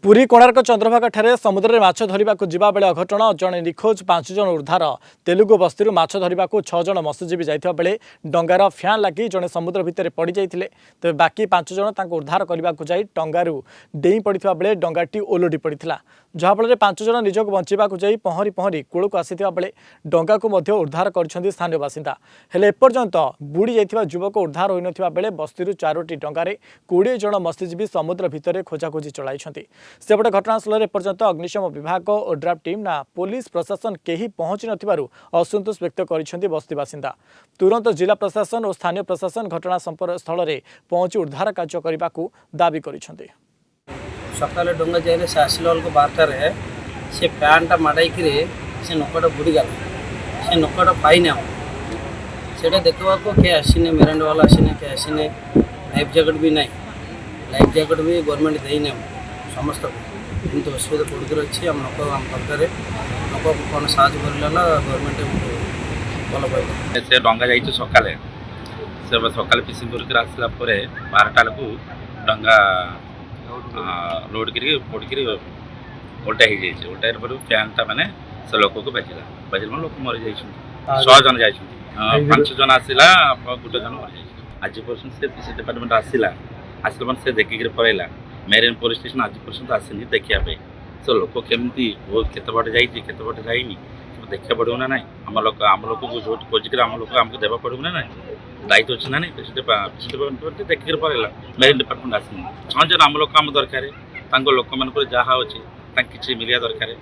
पुरी कोणार्क चंद्रभागा ठारे समुद्र में माछ धरने जा बेले अघटन जड़े निखोज 5 जन उद्धार तेलुगु बस्ती माछ धरने 6 जन मत्स्यजीवी जाइथिबा बेले डंगार फ्यान लगी जड़े समुद्र भितर पड़ जाइथिले तेज बाकी 5 जन उद्धार करने जाई डंगारू डेई पड़ता बेले डंगाटी ओलटी पड़ता जहाँफल 5 जन निजक बचाइवा जाई पहरी पहरी कूल को आसी बेले डंगा को उद्धार कर स्थानीय बासिंदा हेले एपर्यंत बुड़ी जाइथिबा युवक उद्धार होई नथिबा बेले बस्ती 4टी डंगारे 20 जन मत्स्यजीवी समुद्र भितर खोजाखोजी चलाइछन्ति। सेपटे घटनास्थल में पर्यंत अग्निशम विभाग और ड्राफ्ट टीम ना पुलिस प्रशासन केही पहुंची नथिबारु असंतोष व्यक्त करिसेंति बस्ती बासिंदा। तुरंत जिला प्रशासन और स्थानीय प्रशासन घटना स्थल में पहुंची उद्धार कार्य करने को दाबी करिसेंति। सकाले डंगा जाइले से आसिला बेलू 12टार से पैंटा माड़ाई से नौकाटा बुड़ीगला से नौकाटा पाइना से देखा किए आसने मेरेंड वाला आसने किए आसने लाइफ जैकेट भी ना लाइफ जैकेट भी गवर्नमेंट देना समस्त किंतु असुविधा पड़कर अच्छी आम लोक आम सरकार लोक कौन साहय कर गवर्नमेंट भल पाइल से डंगा जाइए सकाले से सकाले फिशिंग कर आसला 12टा को डंगा लोड कर पड़क उल्टा हो जाए उल्टा पर फैनटा माने से लोक को बाजिला बाजिला लोक मरी जा 6 जन जा 5 जन आसला गोटे जन मरी जा आज पर्यटन से डिपार्टमेंट आसला आसला से देखिक पलैला मेरीन पुलिस स्टेशन आज पर्यटन आसनी देखा से लोक केमती केत बटे जाइए देखा पड़ो ना ना आम लोक को जो खोजिक आम लोक आमको देवा पड़ो ना ना दायित्व अच्छे ना नहीं देखिक पलैला मेरीन डिपार्टमेंट आसनी जन आम लोक आम दरकार लोक मान जहाँ अच्छे कि मिलिया दरकार।